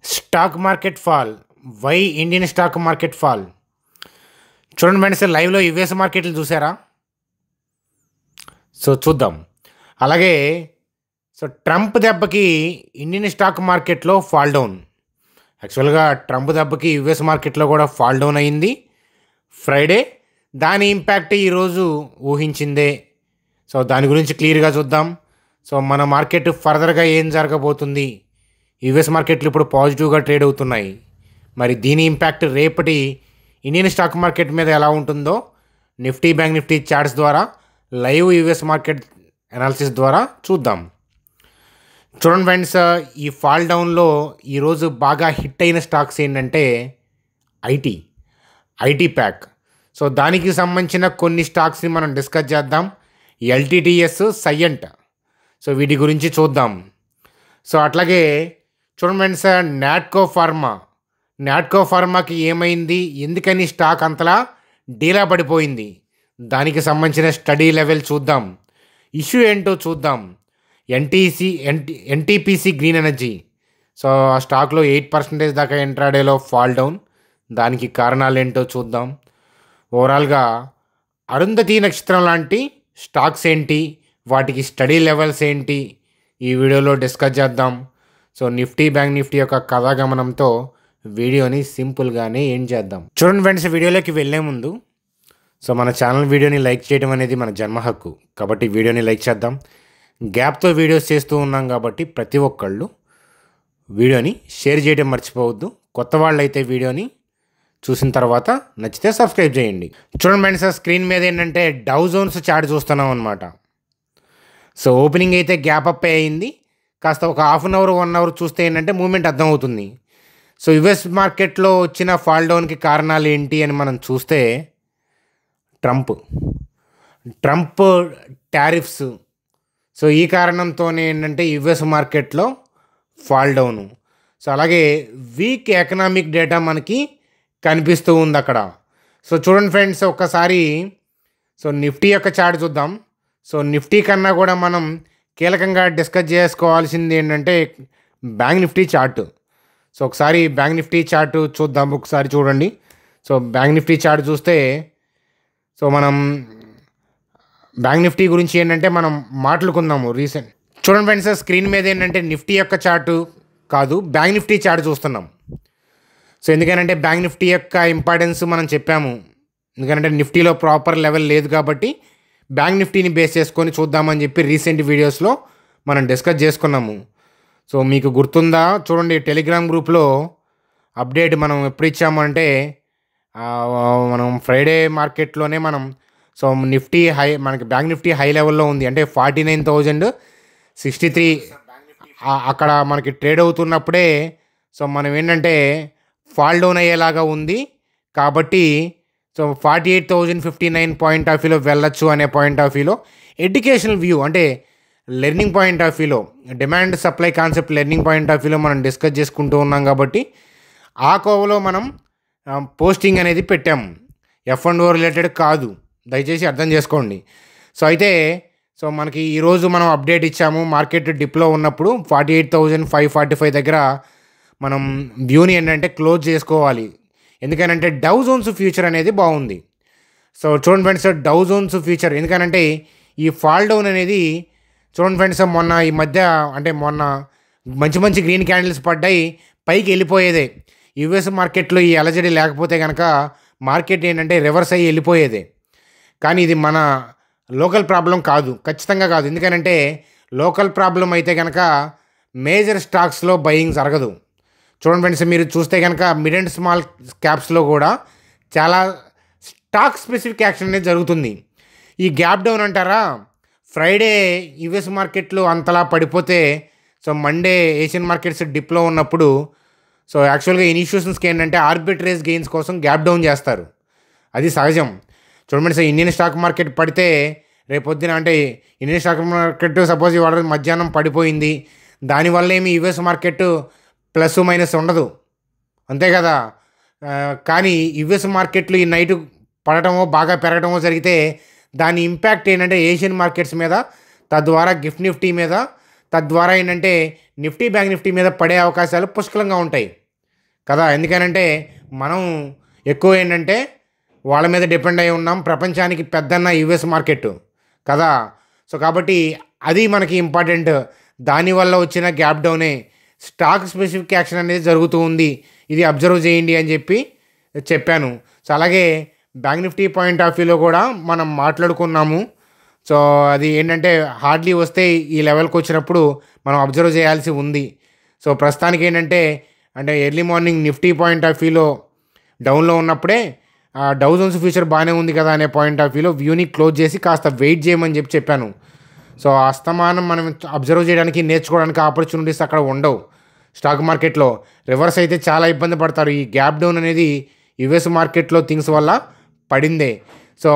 Stock market fall. Why Indian stock market fall? చూడండి friends, లైవ్లో US మార్కెట్లు చూసారా? చూద్దాం. అలాగే ట్రంప్ దెబ్బకి ఇండియన్ స్టాక్ మార్కెట్లో ఫాల్ డౌన్. యాక్చువల్గా ట్రంప్ దెబ్బకి యుఎస్ మార్కెట్లో కూడా ఫాల్ డౌన్ అయింది ఫ్రైడే. దాని ఇంపాక్ట్ ఈరోజు ఊహించిందే. దాని గురించి క్లియర్గా చూద్దాం. మన మార్కెట్ ఫర్దర్గా ఏం జరగబోతుంది? యుఎస్ మార్కెట్లు ఇప్పుడు పాజిటివ్గా ట్రేడ్ అవుతున్నాయి. మరి దీని ఇంపాక్ట్ రేపటి ఇండియన్ స్టాక్ మార్కెట్ మీద ఎలా ఉంటుందో నిఫ్టీ, బ్యాంక్ నిఫ్టీ చార్ట్స్ ద్వారా, లైవ్ యుఎస్ మార్కెట్ అనాలిసిస్ ద్వారా చూద్దాం. చూడండి ఫ్రెండ్స్, ఈ ఫాల్ డౌన్లో ఈరోజు బాగా హిట్ అయిన స్టాక్స్ ఏంటంటే ఐటీ ప్యాక్. దానికి సంబంధించిన కొన్ని స్టాక్స్ని మనం డిస్కస్ చేద్దాం. ఎల్టీటీఎస్, సైయంట్. వీటి గురించి చూద్దాం. అట్లాగే చూడండి ఫ్రెండ్స్, నాట్కో ఫార్మాకి ఏమైంది, ఎందుకని స్టాక్ అంతలా డీలా పడిపోయింది, దానికి సంబంధించిన స్టడీ లెవెల్ చూద్దాం. ఇష్యూ ఏంటో చూద్దాం. NTPC green energy. ఆ స్టాక్లో 8% దాకా ఇంట్రాడేలో ఫాల్ డౌన్. దానికి కారణాలు ఏంటో చూద్దాం. ఓవరాల్గా అరుంధతి నక్షత్రం లాంటి స్టాక్స్ ఏంటి, వాటికి స్టడీ లెవెల్స్ ఏంటి, ఈ వీడియోలో డిస్కస్ చేద్దాం. నిఫ్టీ, బ్యాంక్ నిఫ్టీ యొక్క కథాగమనంతో వీడియోని సింపుల్గానే ఏం చేద్దాం. చూడండి ఫ్రెండ్స్, వీడియోలోకి వెళ్ళే ముందు మన ఛానల్ వీడియోని లైక్ చేయడం అనేది మన జన్మ హక్కు, కాబట్టి వీడియోని లైక్ చేద్దాం. గ్యాప్తో వీడియోస్ చేస్తూ ఉన్నాం కాబట్టి ప్రతి ఒక్కళ్ళు వీడియోని షేర్ చేయడం మర్చిపోవద్దు. కొత్త వాళ్ళు అయితే వీడియోని చూసిన తర్వాత నచ్చితే సబ్స్క్రైబ్ చేయండి. చూడండి ఫ్రెండ్స్, స్క్రీన్ మీద ఏంటంటే డౌ జోన్స్ చార్ట్ చూస్తున్నాం అనమాట. ఓపెనింగ్ అయితే గ్యాప్ అప్ అయింది. కాస్త ఒక హాఫ్ అన్ అవర్, 1 అవర్ చూస్తే ఏంటంటే మూమెంట్ అర్థమవుతుంది. యుఎస్ మార్కెట్లో వచ్చిన ఫాల్ డౌన్కి కారణాలు ఏంటి అని మనం చూస్తే ట్రంప్ టారిఫ్స్. ఈ కారణంతోనే ఏంటంటే యుఎస్ మార్కెట్లో ఫాల్ డౌను. అలాగే వీక్ ఎకనామిక్ డేటా మనకి కనిపిస్తూ ఉంది అక్కడ. చూడండి ఫ్రెండ్స్, ఒక్కసారి నిఫ్టీ యొక్క చార్ట్ చూద్దాం. నిఫ్టీ కన్నా కూడా మనం కీలకంగా డిస్కస్ చేసుకోవాల్సింది ఏంటంటే బ్యాంక్ నిఫ్టీ చార్ట్. ఒకసారి బ్యాంక్ నిఫ్టీ చార్ట్ చూద్దాం. ఒకసారి చూడండి. బ్యాంక్ నిఫ్టీ చార్ట్ చూస్తే మనం బ్యాంక్ నిఫ్టీ గురించి ఏంటంటే మనం మాట్లాడుకుందాము రీసెంట్. చూడండి ఫ్రెండ్స్, స్క్రీన్ మీద ఏంటంటే నిఫ్టీ యొక్క చార్టు కాదు, బ్యాంక్ నిఫ్టీ చార్ట్ చూస్తున్నాం. ఎందుకంటే బ్యాంక్ నిఫ్టీ యొక్క ఇంపార్టెన్స్ మనం చెప్పాము. ఎందుకంటే నిఫ్టీలో ప్రాపర్ లెవెల్ లేదు కాబట్టి బ్యాంక్ నిఫ్టీని బేస్ చేసుకొని చూద్దామని చెప్పి రీసెంట్ వీడియోస్లో మనం డిస్కస్ చేసుకున్నాము. మీకు గుర్తుందా? చూడండి, టెలిగ్రామ్ గ్రూప్లో అప్డేట్ మనం ఎప్పుడు ఇచ్చామంటే మనం ఫ్రైడే మార్కెట్లోనే మనం నిఫ్టీ మనకి బ్యాంక్ నిఫ్టీ హై లెవెల్లో ఉంది, అంటే 49,063 అక్కడ మనకి ట్రేడ్ అవుతున్నప్పుడే మనం ఏంటంటే ఫాల్ డౌన్ అయ్యేలాగా ఉంది. కాబట్టి 48,059 పాయింట్ ఆఫ్ వ్యూలో వెళ్ళొచ్చు అనే పాయింట్ ఆఫ్ వ్యూలో, ఎడ్యుకేషనల్ వ్యూ అంటే లెర్నింగ్ పాయింట్ ఆఫ్ వ్యూలో, demand supply concept learning point of వ్యూలో మనం డిస్కస్ చేసుకుంటూ ఉన్నాం. కాబట్టి ఆ కోవలో మనం పోస్టింగ్ అనేది పెట్టాము. F&O రిలేటెడ్ కాదు, దయచేసి అర్థం చేసుకోండి. అయితే మనకి ఈరోజు మనం అప్డేట్ ఇచ్చాము. మార్కెట్ డిప్లో ఉన్నప్పుడు 48,545 దగ్గర మనం వ్యూని ఏంటంటే క్లోజ్ చేసుకోవాలి. ఎందుకనంటే డౌ జోన్స్ ఫ్యూచర్ అనేది బాగుంది. చూడండి ఫ్రెండ్స్, డౌ జోన్స్ ఫ్యూచర్ ఎందుకనంటే ఈ ఫాల్ డౌన్ అనేది చూడండి ఫ్రెండ్స్, ఈ మధ్య అంటే మొన్న మంచి గ్రీన్ క్యాండిల్స్ పడ్డాయి, పైకి వెళ్ళిపోయేదే. యుఎస్ మార్కెట్లో ఈ అలజడి లేకపోతే కనుక మార్కెట్ ఏంటంటే రివర్స్ అయ్యి వెళ్ళిపోయేదే. కానీ ఇది మన లోకల్ ప్రాబ్లం కాదు, ఖచ్చితంగా కాదు. ఎందుకనంటే లోకల్ ప్రాబ్లం అయితే కనుక మేజర్ స్టాక్స్లో బయింగ్ జరగదు. చూడండి ఫ్రెండ్స్, మీరు చూస్తే కనుక మిడ్ అండ్ స్మాల్ క్యాప్స్లో కూడా చాలా స్టాక్ స్పెసిఫిక్ యాక్షన్ అనేది జరుగుతుంది. ఈ గ్యాప్ డౌన్ అంటారా, ఫ్రైడే యుఎస్ మార్కెట్లు అంతలా పడిపోతే మండే ఏషియన్ మార్కెట్స్ డిప్లో ఉన్నప్పుడు యాక్చువల్గా ఇన్స్టిట్యూషన్స్కి ఏంటంటే ఆర్బిట్రేజ్ గెయిన్స్ కోసం గ్యాప్ డౌన్ చేస్తారు, అది సహజం. చూడండి, ఇండియన్ స్టాక్ మార్కెట్ పడితే రేపొద్దున అంటే ఇండియన్ స్టాక్ మార్కెట్ సపోజ్ ఇవాళ మధ్యాహ్నం పడిపోయింది, దానివల్ల ఏమి యుఎస్ మార్కెట్ ప్లస్ మైనస్ ఉండదు, అంతే కదా. కానీ యుఎస్ మార్కెట్లు ఈ నైట్ పడటమో బాగా పెరగటమో జరిగితే దాని ఇంపాక్ట్ ఏంటంటే ఏషియన్ మార్కెట్స్ మీద, తద్వారా గిఫ్ట్ నిఫ్టీ మీద, తద్వారా ఏంటంటే నిఫ్టీ బ్యాంక్ నిఫ్టీ మీద పడే అవకాశాలు పుష్కలంగా ఉంటాయి కదా. ఎందుకనంటే మనం ఎక్కువ ఏంటంటే వాళ్ళ మీద డిపెండ్ అయి ఉన్నాం. ప్రపంచానికి పెద్దన్న యుఎస్ మార్కెట్ కదా. సో కాబట్టి అది మనకి ఇంపార్టెంట్. దానివల్ల వచ్చిన గ్యాప్ డౌనే స్టాక్ స్పెసిఫిక్ యాక్షన్ అనేది జరుగుతూ ఉంది, ఇది అబ్జర్వ్ చేయండి అని చెప్పాను. సో అలాగే బ్యాంక్ నిఫ్టీ పాయింట్ ఆఫ్ వ్యూలో కూడా మనం మాట్లాడుకున్నాము. సో అది ఏంటంటే హార్డ్లీ వస్తే ఈ లెవెల్కి వచ్చినప్పుడు మనం అబ్జర్వ్ చేయాల్సి ఉంది. సో ప్రస్తుతానికి ఏంటంటే early morning Nifty point of వ్యూలో డౌన్లో ఉన్నప్పుడే డౌ జోన్స్ ఫ్యూచర్ బాగానే ఉంది కదా అనే పాయింట్ ఆఫ్ వ్యూలో వ్యూని క్లోజ్ చేసి కాస్త వెయిట్ చేయమని చెప్పాను. సో అస్తమానం మనం అబ్జర్వ్ చేయడానికి నేర్చుకోవడానికి ఆపర్చునిటీస్ అక్కడ ఉండవు. స్టాక్ మార్కెట్లో రివర్స్ అయితే చాలా ఇబ్బంది పడతారు. ఈ గ్యాప్ డౌన్ అనేది యుఎస్ మార్కెట్లో థింగ్స్ వల్ల పడిందే. సో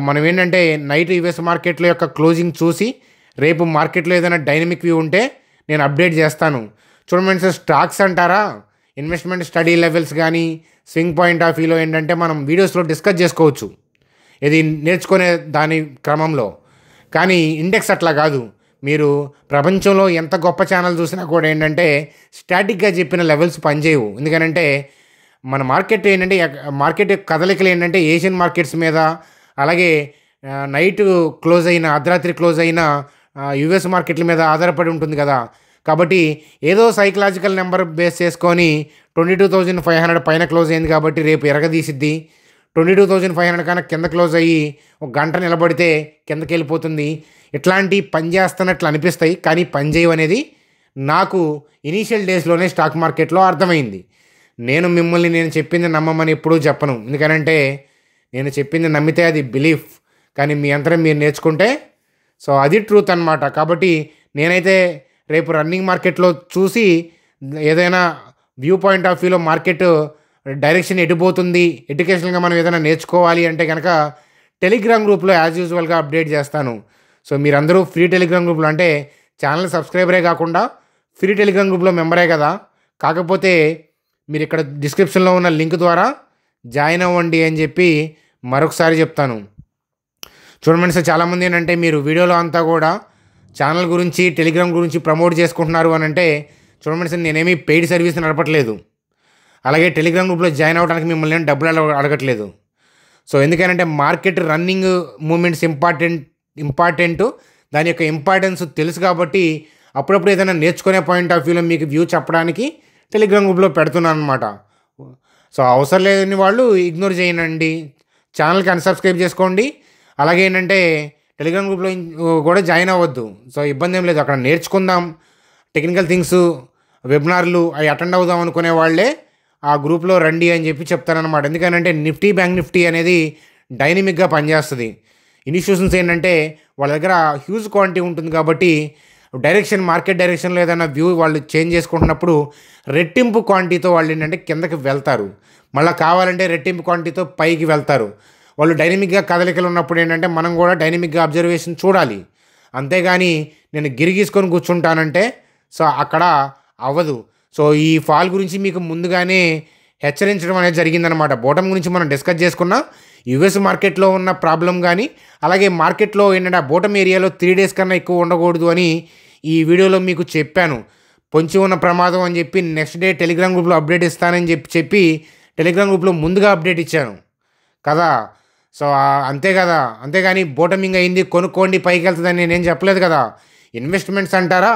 మనం ఏంటంటే నైట్ యుఎస్ మార్కెట్లో యొక్క క్లోజింగ్ చూసి రేపు మార్కెట్లో ఏదైనా డైనమిక్ వ్యూ ఉంటే నేను అప్డేట్ చేస్తాను. చూడండి సార్, స్టాక్స్ అంటారా, ఇన్వెస్ట్మెంట్ స్టడీ లెవెల్స్ కానీ స్వింగ్ పాయింట్ ఆఫ్ వ్యూలో ఏంటంటే మనం వీడియోస్లో డిస్కస్ చేసుకోవచ్చు ఇది నేర్చుకునే దాని క్రమంలో. కానీ ఇండెక్స్ అట్లా కాదు. మీరు ప్రపంచంలో ఎంత గొప్ప ఛానల్ చూసినా కూడా ఏంటంటే స్టాటిక్గా చెప్పిన లెవెల్స్ పనిచేయవు. ఎందుకనంటే మన మార్కెట్ ఏంటంటే మార్కెట్ కదలికలు ఏంటంటే ఏషియన్ మార్కెట్స్ మీద, అలాగే నైట్ క్లోజ్ అయిన అర్ధరాత్రి క్లోజ్ అయిన యుఎస్ మార్కెట్ల మీద ఆధారపడి ఉంటుంది కదా. కాబట్టి ఏదో సైకలాజికల్ నెంబర్ బేస్ చేసుకొని 22,500 పైన క్లోజ్ అయింది కాబట్టి రేపు ఎరగదీసిద్ది, 22,500 కన్నా కింద క్లోజ్ అయ్యి ఒక గంట నిలబడితే కిందకి వెళ్ళిపోతుంది. ఇట్లాంటి పని చేస్తున్నట్లు అనిపిస్తాయి కానీ పని చేయవు అనేది నాకు ఇనీషియల్ డేస్లోనే స్టాక్ మార్కెట్లో అర్థమైంది. నేను చెప్పింది నమ్మమని ఎప్పుడూ చెప్పను. ఎందుకనంటే నేను చెప్పింది నమ్మితే అది బిలీఫ్, కానీ మీ అంతరం మీరు నేర్చుకుంటే సో అది ట్రూత్ అనమాట. కాబట్టి నేనైతే రేపు రన్నింగ్ మార్కెట్లో చూసి ఏదైనా వ్యూ పాయింట్ ఆఫ్ వ్యూలో మార్కెట్ డైరెక్షన్ ఎటుపోతుంది, ఎడ్యుకేషన్గా మనం ఏదైనా నేర్చుకోవాలి అంటే కనుక టెలిగ్రామ్ గ్రూప్లో యాజ్ యూజువల్గా అప్డేట్ చేస్తాను. సో మీరందరూ ఫ్రీ టెలిగ్రామ్ గ్రూప్లో అంటే ఛానల్ సబ్స్క్రైబరే కాకుండా ఫ్రీ టెలిగ్రామ్ గ్రూప్లో మెంబరే కదా. కాకపోతే మీరు ఇక్కడ డిస్క్రిప్షన్లో ఉన్న లింక్ ద్వారా జాయిన్ అవ్వండి అని చెప్పి మరొకసారి చెప్తాను. చూడండి సార్, చాలామంది ఏంటంటే మీరు వీడియోలో అంతా కూడా ఛానల్ గురించి టెలిగ్రామ్ గురించి ప్రమోట్ చేసుకుంటున్నారు అని అంటే చూడండి సార్, నేనేమీ పెయిడ్ సర్వీస్ నడపట్లేదు. అలాగే టెలిగ్రామ్ గ్రూప్లో జాయిన్ అవ్వడానికి మిమ్మల్ని డబ్బులు అడగట్లేదు. సో ఎందుకంటే మార్కెట్ రన్నింగ్ మూమెంట్స్ ఇంపార్టెంట్, దాని యొక్క ఇంపార్టెన్స్ తెలుసు కాబట్టి అప్పుడప్పుడు ఏదైనా నేర్చుకునే పాయింట్ ఆఫ్ వ్యూలో మీకు వ్యూ చెప్పడానికి టెలిగ్రామ్ గ్రూప్లో పెడుతున్నాను అనమాట. సో అవసరం లేని వాళ్ళు ఇగ్నోర్ చేయండి, ఛానల్కి అన్సబ్స్క్రైబ్ చేసుకోండి. అలాగే ఏంటంటే టెలిగ్రామ్ గ్రూప్లో కూడా జాయిన్ అవ్వద్దు. సో ఇబ్బంది ఏం లేదు, అక్కడ నేర్చుకుందాం టెక్నికల్ థింగ్స్, వెబినార్లు అవి అటెండ్ అవుదాం అనుకునే వాళ్ళే ఆ గ్రూప్లో రండి అని చెప్తారనమాట. ఎందుకంటే నిఫ్టీ బ్యాంక్ నిఫ్టీ అనేది డైనమిక్గా పనిచేస్తుంది. ఇన్స్టిట్యూషన్స్ ఏంటంటే వాళ్ళ దగ్గర హ్యూజ్ క్వాంటిటీ ఉంటుంది కాబట్టి మార్కెట్ డైరెక్షన్లో ఏదైనా వ్యూ వాళ్ళు చేంజ్ చేసుకుంటున్నప్పుడు రెట్టింపు క్వాంటిటీతో వాళ్ళు ఏంటంటే కిందకి వెళ్తారు, మళ్ళీ కావాలంటే రెట్టింపు క్వాంటిటీతో పైకి వెళ్తారు. వాళ్ళు డైనమిక్గా కదలికలు ఉన్నప్పుడు ఏంటంటే మనం కూడా డైనమిక్గా అబ్జర్వేషన్ చూడాలి. అంతేగాని నేను గిరిగీసుకొని కూర్చుంటానంటే సో అక్కడ అవ్వదు. సో ఈ ఫాల్ గురించి మీకు ముందుగానే హెచ్చరించడం అనేది జరిగిందనమాట. బాటమ్ గురించి మనం డిస్కస్ చేసుకున్న యుఎస్ మార్కెట్లో ఉన్న ప్రాబ్లం కానీ, అలాగే మార్కెట్లో ఏంటంటే ఆ బాటమ్ ఏరియాలో 3 days కన్నా ఎక్కువ ఉండకూడదు అని ఈ వీడియోలో మీకు చెప్పాను. పొంచి ఉన్న ప్రమాదం అని చెప్పి నెక్స్ట్ డే టెలిగ్రామ్ గ్రూప్లో అప్డేట్ ఇస్తానని చెప్పి టెలిగ్రామ్ గ్రూప్లో ముందుగా అప్డేట్ ఇచ్చాను కదా. సో అంతే కదా, అంతేగాని బోటమింగ్ అయింది కొనుక్కోండి పైకి వెళ్తుందని నేనేం చెప్పలేదు కదా. ఇన్వెస్ట్మెంట్స్ అంటారా,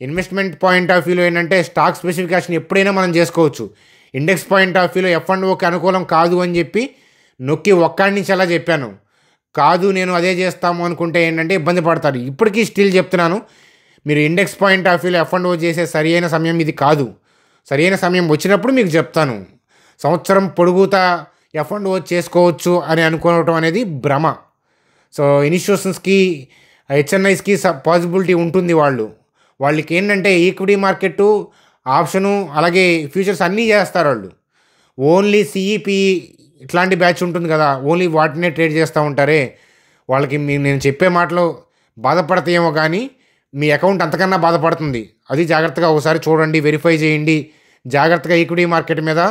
ఇన్వెస్ట్మెంట్ పాయింట్ ఆఫ్ వ్యూలో ఏంటంటే స్టాక్ స్పెసిఫికేషన్ ఎప్పుడైనా మనం చేసుకోవచ్చు. ఇండెక్స్ పాయింట్ ఆఫ్ వ్యూలో F&Oకి అనుకూలం కాదు అని చెప్పి నొక్కి ఒక్కడి నుంచి అలా చెప్పాను. కాదు నేను అదే చేస్తాము అనుకుంటే ఏంటంటే ఇబ్బంది పడతారు. ఇప్పటికీ స్టిల్ చెప్తున్నాను, మీరు ఇండెక్స్ పాయింట్ ఆఫ్ వ్యూలో F&O చేసే సరైన సమయం ఇది కాదు. సరైన సమయం వచ్చినప్పుడు మీకు చెప్తాను. సంవత్సరం పొడుగుతా F&O చేసుకోవచ్చు అని అనుకోవటం అనేది భ్రమ. సో ఇన్స్టిట్యూషన్స్కి HNIస్కి పాసిబిలిటీ ఉంటుంది. వాళ్ళకి ఏంటంటే ఈక్విటీ మార్కెట్టు, ఆప్షను, అలాగే ఫ్యూచర్స్ అన్నీ చేస్తారు వాళ్ళు. ఓన్లీ CEP ఇట్లాంటి బ్యాచ్ ఉంటుంది కదా, ఓన్లీ వాటినే ట్రేడ్ చేస్తూ ఉంటారే, వాళ్ళకి నేను చెప్పే మాటలు బాధపడతాయేమో కానీ మీ అకౌంట్ అంతకన్నా బాధపడుతుంది. అది జాగ్రత్తగా ఒకసారి చూడండి, వెరిఫై చేయండి, జాగ్రత్తగా ఈక్విటీ మార్కెట్ మీద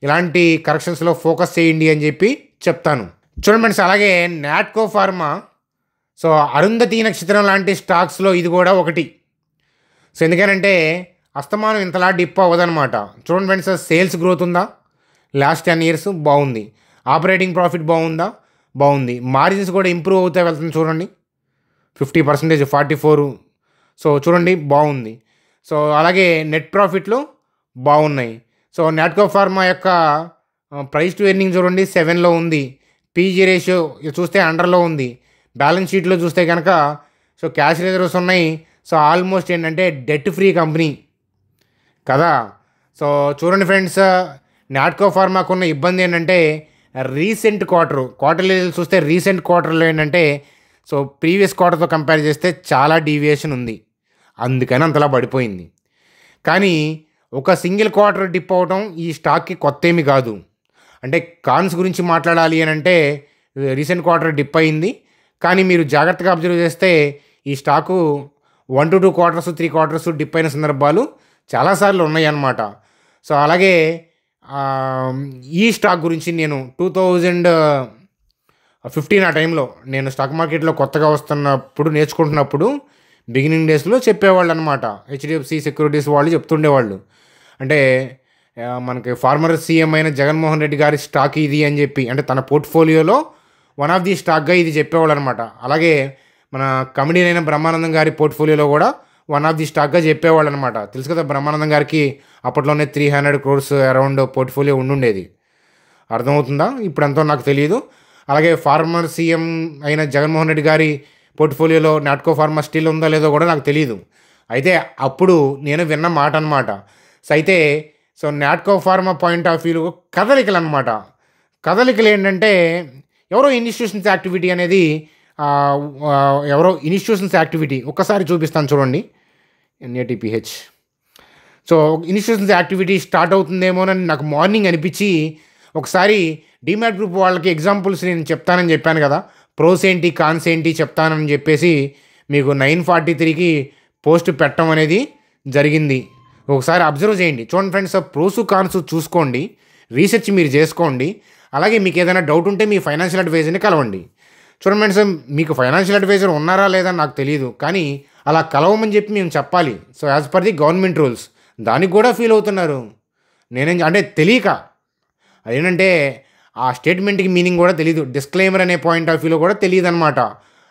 ఇలాంటి కరెక్షన్స్లో ఫోకస్ చేయండి అని చెప్పి చెప్తాను. చూడండి ఫ్రెండ్స్, అలాగే నాట్కో ఫార్మా, సో అరుంధతి నక్షత్రం లాంటి స్టాక్స్లో ఇది కూడా ఒకటి. సో ఎందుకనంటే అస్తమానం ఇంతలా డిప్ అవ్వదనమాట. చూడండి ఫ్రెండ్స్, సేల్స్ గ్రోత్ ఉందా లాస్ట్ 10 ఇయర్స్ బాగుంది. ఆపరేటింగ్ ప్రాఫిట్ బాగుందా బాగుంది. మార్జిన్స్ కూడా ఇంప్రూవ్ అవుతా వెళ్తుంది చూడండి. 50%, 44. సో చూడండి బాగుంది. సో అలాగే నెట్ ప్రాఫిట్లు బాగున్నాయి. సో నాట్కో ఫార్మా యొక్క ప్రైస్ టు ఎర్నింగ్ చూడండి 7లో ఉంది. పీజీ రేషియో చూస్తే అండర్లో ఉంది. బ్యాలెన్స్ షీట్లో చూస్తే కనుక సో క్యాష్ రిజర్వ్స్ ఉన్నాయి. సో ఆల్మోస్ట్ ఏంటంటే డెట్ ఫ్రీ కంపెనీ కదా. సో చూడండి ఫ్రెండ్స్, నాట్కో ఫార్మాకు ఉన్న ఇబ్బంది ఏంటంటే రీసెంట్ క్వార్టర్లీ చూస్తే రీసెంట్ క్వార్టర్లో ఏంటంటే సో ప్రీవియస్ క్వార్టర్తో కంపేర్ చేస్తే చాలా డీవియేషన్ ఉంది. అందుకని అంతలా పడిపోయింది. కానీ ఒక సింగిల్ క్వార్టర్ డిప్ అవడం ఈ స్టాక్కి కొత్త ఏమి కాదు. అంటే కాన్స్ గురించి మాట్లాడాలి అని అంటే రీసెంట్ క్వార్టర్ డిప్ అయింది. కానీ మీరు జాగ్రత్తగా అబ్జర్వ్ చేస్తే ఈ stock 1 to 2 quarters 3 quarters dip అయిన సందర్భాలు చాలాసార్లు ఉన్నాయి అన్నమాట. సో అలాగే ఈ స్టాక్ గురించి నేను 2015 ఆ టైంలో నేను స్టాక్ మార్కెట్లో కొత్తగా వస్తున్నప్పుడు నేర్చుకుంటున్నప్పుడు బిగినింగ్ డేస్లో చెప్పేవాళ్ళు అనమాట. హెచ్డిఎఫ్సి సెక్యూరిటీస్ వాళ్ళు చెప్తుండేవాళ్ళు. అంటే మనకి ఫార్మర్ సీఎం అయిన జగన్మోహన్ రెడ్డి గారి స్టాక్ ఇది అని చెప్పి, అంటే తన పోర్ట్ఫోలియోలో వన్ ఆఫ్ ది స్టాక్గా ఇది చెప్పేవాళ్ళు అనమాట. అలాగే మన కమెడియన్ అయిన బ్రహ్మానందం గారి పోర్ట్ఫోలియోలో కూడా వన్ ఆఫ్ ది స్టాక్గా చెప్పేవాళ్ళు అనమాట. తెలుసు కదా, బ్రహ్మానందం గారికి అప్పట్లోనే 300 crores అరౌండ్ పోర్ట్ఫోలియో ఉండుండేది. అర్థమవుతుందా? ఇప్పుడు ఎంతో నాకు తెలియదు. అలాగే ఫార్మర్ సీఎం అయిన జగన్మోహన్ రెడ్డి గారి పోర్ట్ఫోలియోలో నాట్కో ఫార్మా స్టిల్ ఉందో లేదో కూడా నాకు తెలియదు. అయితే అప్పుడు నేను విన్న మాట అనమాట. సో అయితే నాట్కో ఫార్మా పాయింట్ ఆఫ్ వ్యూలో కదలికలు అనమాట. కదలికలు ఏంటంటే ఎవరో ఇన్స్టిట్యూషన్స్ యాక్టివిటీ అనేది ఒక్కసారి చూపిస్తాను చూడండి. NATPH. So institutions activity start అవుతుందేమోనని నాకు మార్నింగ్ అనిపించి ఒకసారి డీమ్యాట్ గ్రూప్ వాళ్ళకి ఎగ్జాంపుల్స్ నేను చెప్తానని చెప్పాను కదా, ప్రోస్ ఏంటి కాన్స్ ఏంటి చెప్తానని చెప్పేసి మీకు 9:43కి పోస్ట్ పెట్టడం అనేది జరిగింది. ఒకసారి అబ్జర్వ్ చేయండి. చూడండి ఫ్రెండ్స్, ప్రోసు కాన్స్ చూసుకోండి, రీసెర్చ్ మీరు చేసుకోండి. అలాగే మీకు ఏదైనా డౌట్ ఉంటే మీ ఫైనాన్షియల్ అడ్వైజర్ని కలవండి. చూడండి ఫ్రెండ్స్, మీకు ఫైనాన్షియల్ అడ్వైజర్ ఉన్నారా లేదా నాకు తెలియదు, కానీ అలా కలవమని చెప్పి మేము చెప్పాలి. So as per the government rules దానికి కూడా ఫీల్ అవుతున్నారు. నేనేం అంటే తెలియక అదేంటంటే ఆ స్టేట్మెంట్కి మీనింగ్ కూడా తెలియదు, డిస్క్లైమర్ అనే పాయింట్ ఆఫ్ వ్యూలో కూడా తెలియదు అనమాట.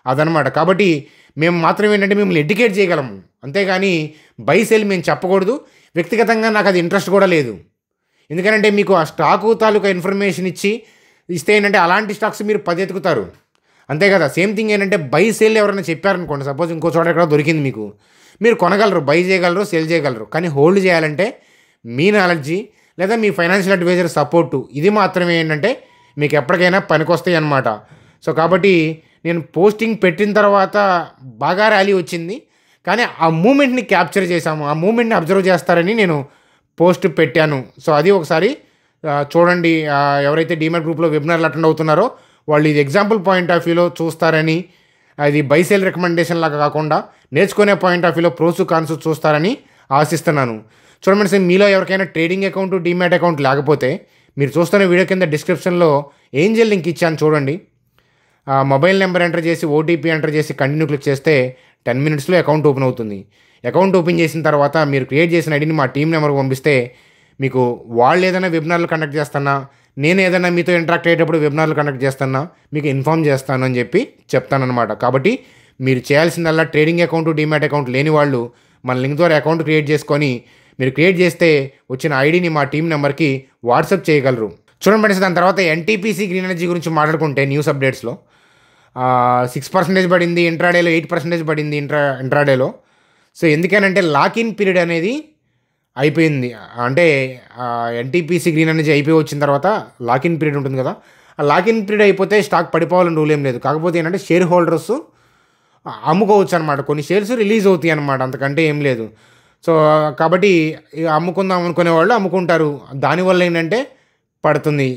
అదనమాట. కాబట్టి మేము మాత్రం ఏంటంటే మిమ్మల్ని ఎడ్యుకేట్ చేయగలము, అంతేగాని బై సెల్ మేము చెప్పకూడదు. వ్యక్తిగతంగా నాకు అది ఇంట్రెస్ట్ కూడా లేదు. ఎందుకంటే మీకు ఆ స్టాకు తాలూకా ఇన్ఫర్మేషన్ ఇస్తే ఏంటంటే అలాంటి స్టాక్స్ మీరు 10 ఎతుకుతారు, అంతే కదా. సేమ్ థింగ్ ఏంటంటే బై సేల్ ఎవరైనా చెప్పారనుకోండి, సపోజ్ ఇంకో చోట ఎక్కడ దొరికింది మీకు, మీరు కొనగలరు, బై చేయగలరు, సేల్ చేయగలరు. కానీ హోల్డ్ చేయాలంటే మీ నాలెడ్జీ లేదా మీ ఫైనాన్షియల్ అడ్వైజర్ సపోర్టు ఇది మాత్రమే ఏంటంటే మీకు ఎప్పటికైనా పనికొస్తాయి అన్నమాట. సో కాబట్టి నేను పోస్టింగ్ పెట్టిన తర్వాత బాగా ర్యాలీ వచ్చింది, కానీ ఆ మూమెంట్ని క్యాప్చర్ చేశాము, ఆ మూమెంట్ని అబ్జర్వ్ చేస్తారని నేను పోస్ట్ పెట్టాను. సో అది ఒకసారి చూడండి. ఎవరైతే డీమ్యాట్ గ్రూప్లో వెబినార్లు అటెండ్ అవుతున్నారో వాళ్ళు ఇది ఎగ్జాంపుల్ పాయింట్ ఆఫ్ వ్యూలో చూస్తారని, అది బైసేల్ రికమెండేషన్ లాగా కాకుండా నేర్చుకునే పాయింట్ ఆఫ్ వ్యూలో ప్రోసు కాన్స్ చూస్తారని ఆశిస్తున్నాను. చూడండి, మీలో ఎవరికైనా ట్రేడింగ్ అకౌంట్, డీమ్యాట్ అకౌంట్ లేకపోతే మీరు చూస్తున్న వీడియో కింద డిస్క్రిప్షన్లో ఏంజెల్ లింక్ ఇచ్చాను చూడండి. మొబైల్ నెంబర్ ఎంటర్ చేసి ఓటీపీ ఎంటర్ చేసి కంటిన్యూ క్లిక్ చేస్తే 10 minutesలో అకౌంట్ ఓపెన్ అవుతుంది. అకౌంట్ ఓపెన్ చేసిన తర్వాత మీరు క్రియేట్ చేసిన ఐడిని మా టీం నెంబర్కి పంపిస్తే మీకు వాళ్ళు ఏదైనా వెబినార్లు కండక్ట్ చేస్తున్నా, నేను ఏదైనా మీతో ఇంటరాక్ట్ అయ్యేటప్పుడు వెబినార్లు కండక్ట్ చేస్తున్నా మీకు ఇన్ఫామ్ చేస్తాను అని చెప్పి చెప్తానన్నమాట. కాబట్టి మీరు చేయాల్సిందల్లా ట్రేడింగ్ అకౌంట్, డీమ్యాట్ అకౌంట్ లేని వాళ్ళు మన లింక్ ద్వారా అకౌంట్ క్రియేట్ చేసుకొని మీరు క్రియేట్ చేస్తే వచ్చిన ఐడిని మా టీం నెంబర్కి వాట్సాప్ చేయగలరు. చూడండి, దాని తర్వాత NTPC గ్రీన్ ఎనర్జీ గురించి మాట్లాడుకుంటే న్యూస్ అప్డేట్స్లో 6% పడింది, ఇంట్రాడేలో 8% పడింది ఇంట్రాడేలో. సో ఎందుకనంటే లాకిన్ పీరియడ్ అనేది అయిపోయింది. అంటే NTPC గ్రీన్ ఎనర్జీ అయిపోయి వచ్చిన తర్వాత లాకిన్ పీరియడ్ ఉంటుంది కదా, ఆ లాకిన్ పీరియడ్ అయిపోతే స్టాక్ పడిపోవాలని రూల్ ఏం లేదు. కాకపోతే ఏంటంటే షేర్ హోల్డర్స్ అమ్ముకోవచ్చు అనమాట, కొన్ని షేర్స్ రిలీజ్ అవుతాయి అనమాట, అంతకంటే ఏం లేదు. సో కాబట్టి అమ్ముకుందాం అనుకునే వాళ్ళు అమ్ముకుంటారు, దానివల్ల ఏంటంటే పడుతుంది.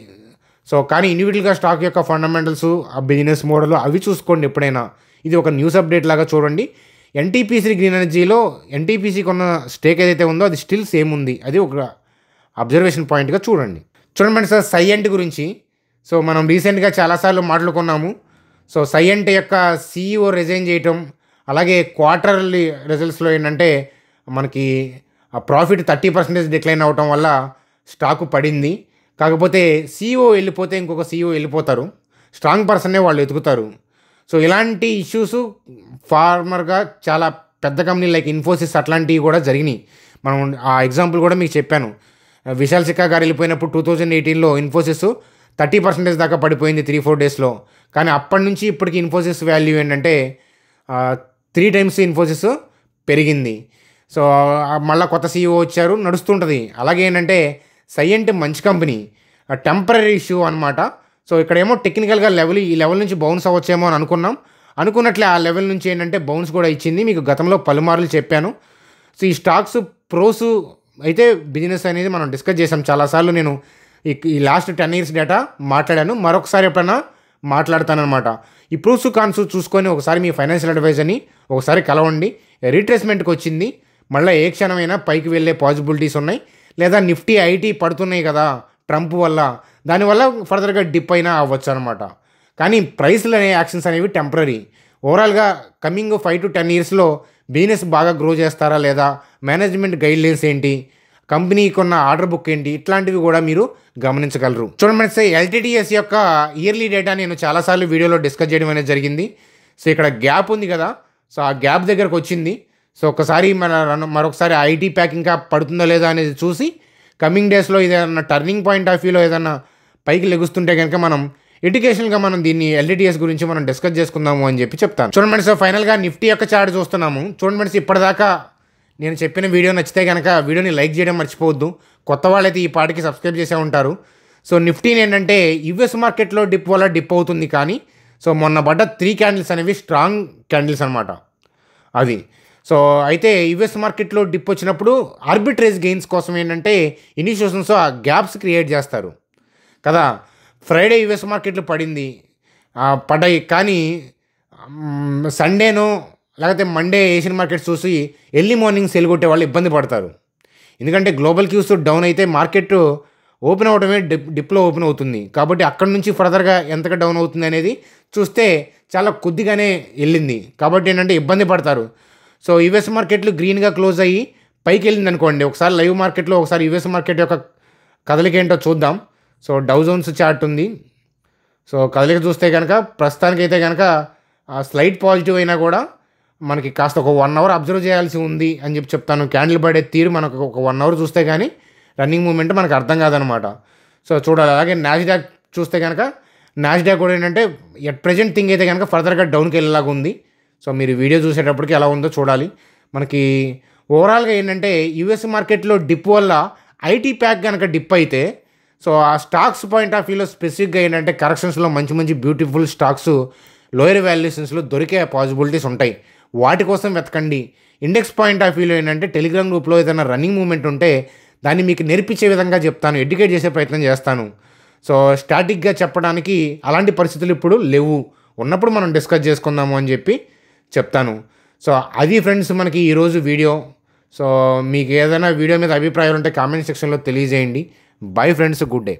సో కానీ ఇండివిజువల్గా స్టాక్ యొక్క ఫండమెంటల్స్, ఆ బిజినెస్ మోడల్ అవి చూసుకోండి ఎప్పుడైనా. ఇది ఒక న్యూస్ అప్డేట్ లాగా చూడండి. NTPC గ్రీన్ ఎనర్జీలో NTPCకి ఉన్న స్టేక్ ఏదైతే ఉందో అది స్టిల్ సేమ్ ఉంది, అది ఒక అబ్జర్వేషన్ పాయింట్గా చూడండి. సార్ సైఎంట్ గురించి సో మనం రీసెంట్గా చాలాసార్లు మాట్లాడుకున్నాము. సో సైఎంట్ యొక్క CEO రిజైన్ చేయటం, అలాగే క్వార్టర్లీ రిజల్ట్స్లో ఏంటంటే మనకి ఆ ప్రాఫిట్ 30% డిక్లైన్ అవ్వటం వల్ల స్టాకు పడింది. కాకపోతే సీఈఓ వెళ్ళిపోతే ఇంకొక సీఈఓ వెళ్ళిపోతారు, స్ట్రాంగ్ పర్సన్నే వాళ్ళు వెతుకుతారు. సో ఇలాంటి ఇష్యూస్ ఫార్మర్గా చాలా పెద్ద కంపెనీలు లైక్ ఇన్ఫోసిస్ అట్లాంటివి కూడా జరిగినాయి. మనం ఆ ఎగ్జాంపుల్ కూడా మీకు చెప్పాను. విశాల్ సిక్కా గారు వెళ్ళిపోయినప్పుడు 2018లో ఇన్ఫోసిస్ 30% దాకా పడిపోయింది 3-4 డేస్లో. కానీ అప్పటి నుంచి ఇప్పటికి ఇన్ఫోసిస్ వాల్యూ ఏంటంటే 3 టైమ్స్ ఇన్ఫోసిస్ పెరిగింది. సో మళ్ళీ కొత్త సీఈఓ వచ్చారు, నడుస్తుంటుంది. అలాగే ఏంటంటే సైయంట్ మంచి కంపెనీ, టెంపరీ ఇష్యూ అనమాట. సో ఇక్కడేమో టెక్నికల్గా ఈ లెవెల్ నుంచి బౌన్స్ అవ్వచ్చేమో అని అనుకున్నట్లే ఆ లెవెల్ నుంచి ఏంటంటే బౌన్స్ కూడా ఇచ్చింది. మీకు గతంలో పలుమార్లు చెప్పాను. సో ఈ స్టాక్స్ ప్రోస్ అయితే బిజినెస్ అనేది మనం డిస్కస్ చేసాం చాలాసార్లు. నేను ఈ లాస్ట్ 10 years డేటా మాట్లాడాను, మరొకసారి ఎప్పుడైనా మాట్లాడతానమాట. ఈ ప్రూఫ్స్ కాన్స్ చూసుకొని ఒకసారి మీ ఫైనాన్షియల్ అడ్వైజర్ని ఒకసారి కలవండి. రీట్రేస్మెంట్కి వచ్చింది, మళ్ళీ ఏ క్షణమైనా పైకి వెళ్ళే పాసిబిలిటీస్ ఉన్నాయి. లేదా నిఫ్టీ ఐటీ పడుతున్నాయి కదా ట్రంప్ వల్ల, దానివల్ల ఫర్దర్గా డిప్ అయినా అవ్వచ్చు అనమాట. కానీ ప్రైస్లు అనే యాక్షన్స్ అనేవి టెంపరీ. ఓవరాల్గా కమింగ్ 5 to 10 yearsలో బిజినెస్ బాగా గ్రో చేస్తారా లేదా, మేనేజ్మెంట్ గైడ్లైన్స్ ఏంటి, కంపెనీకి ఉన్న ఆర్డర్ బుక్ ఏంటి, ఇట్లాంటివి కూడా మీరు గమనించగలరు. చూడండి, ఎల్టీటీఎస్ యొక్క ఇయర్లీ డేటా నేను చాలాసార్లు వీడియోలో డిస్కస్ చేయడం అనేది జరిగింది. సో ఇక్కడ గ్యాప్ ఉంది కదా, సో ఆ గ్యాప్ దగ్గరకు వచ్చింది. సో ఒకసారి మరొకసారి ఐటీ ప్యాక్ ఇంకా పడుతుందో లేదా అనేది చూసి కమింగ్ డేస్లో ఏదైనా టర్నింగ్ పాయింట్ ఆఫ్ వ్యూలో ఏదైనా పైకి లెగుస్తుంటే కనుక మనం ఎడ్యుకేషన్గా మనం దీన్ని ఎల్టీటీఎస్ గురించి మనం డిస్కస్ చేసుకుందాము అని చెప్తాను. చూడండి, సో ఫైనల్గా నిఫ్టీ యొక్క చార్ట్ చూస్తున్నాము. చూడండి, ఇప్పటిదాకా నేను చెప్పిన వీడియో నచ్చితే కనుక వీడియోని లైక్ చేయడం మర్చిపోవద్దు. కొత్త వాళ్ళైతే ఈ పాటికి సబ్స్క్రైబ్ చేసే ఉంటారు. సో నిఫ్టీని ఏంటంటే యుఎస్ మార్కెట్లో డిప్ వల్ల డిప్ అవుతుంది, కానీ సో మొన్న పడ్డ 3 క్యాండిల్స్ అనేవి స్ట్రాంగ్ క్యాండిల్స్ అనమాట అది. సో అయితే యుఎస్ మార్కెట్లో డిప్ వచ్చినప్పుడు ఆర్బిట్రేజ్ గెయిన్స్ కోసం ఏంటంటే ఇన్స్టిట్యూషన్స్ ఆ గ్యాప్స్ క్రియేట్ చేస్తారు కదా. ఫ్రైడే యుఎస్ మార్కెట్లో పడ్డాయి, కానీ సండేను లేకపోతే మండే ఏషియన్ మార్కెట్స్ చూసి ఎర్లీ మార్నింగ్ సెల్ కొట్టే వాళ్ళు ఇబ్బంది పడతారు. ఎందుకంటే గ్లోబల్ క్యూస్ డౌన్ అయితే మార్కెట్ ఓపెన్ అవడమే డిప్లో ఓపెన్ అవుతుంది. కాబట్టి అక్కడి నుంచి ఫర్దర్గా ఎంతగా డౌన్ అవుతుంది అనేది చూస్తే చాలా కొద్దిగానే వెళ్ళింది. కాబట్టి ఏంటంటే ఇబ్బంది పడతారు. సో యుఎస్ మార్కెట్లు గ్రీన్గా క్లోజ్ అయ్యి పైకి వెళ్ళింది అనుకోండి, ఒకసారి లైవ్ మార్కెట్లో ఒకసారి యుఎస్ మార్కెట్ యొక్క కదలిక ఏంటో చూద్దాం. సో డౌ జోన్స్ చార్ట్ ఉంది. సో కదలిక చూస్తే కనుక ప్రస్తుతానికైతే కనుక స్లైట్ పాజిటివ్ అయినా కూడా మనకి కాస్త ఒక 1 hour అబ్జర్వ్ చేయాల్సి ఉంది అని చెప్తాను. క్యాండిల్ పడే తీరు మనకు ఒక 1 hour చూస్తే కానీ రన్నింగ్ మూమెంట్ మనకు అర్థం కాదనమాట. సో చూడాలి. అలాగే నాస్డాక్ చూస్తే కనుక నాస్డాక్ కూడా ఏంటంటే ఎట్ ప్రజెంట్ థింగ్ అయితే కనుక ఫర్దర్గా డౌన్కి వెళ్ళేలాగా ఉంది. సో మీరు వీడియో చూసేటప్పటికి ఎలా ఉందో చూడాలి. మనకి ఓవరాల్గా ఏంటంటే యుఎస్ మార్కెట్లో డిప్ వల్ల ఐటీ ప్యాక్ కనుక డిప్ అయితే సో ఆ స్టాక్స్ పాయింట్ ఆఫ్ వ్యూలో స్పెసిఫిక్గా ఏంటంటే కరెక్షన్స్లో మంచి బ్యూటిఫుల్ స్టాక్స్ లోయర్ వాల్యుయేషన్స్లో దొరికే పాసిబిలిటీస్ ఉంటాయి. వాటి కోసం వెతకండి. ఇండెక్స్ పాయింట్ ఆఫ్ వ్యూలో ఏంటంటే టెలిగ్రామ్ గ్రూప్లో ఏదైనా రన్నింగ్ మూమెంట్ ఉంటే దాన్ని మీకు నేర్పించే విధంగా చెప్తాను, ఎడ్యుకేట్ చేసే ప్రయత్నం చేస్తాను. సో స్టాటిక్గా చెప్పడానికి అలాంటి పరిస్థితులు ఇప్పుడు లేవు, ఉన్నప్పుడు మనం డిస్కస్ చేసుకుందాము అని చెప్తాను. సో అది ఫ్రెండ్స్ మనకి ఈరోజు వీడియో. సో మీకు ఏదైనా వీడియో మీద అభిప్రాయాలు ఉంటే కామెంట్ సెక్షన్లో తెలియజేయండి. Bye friends, good day.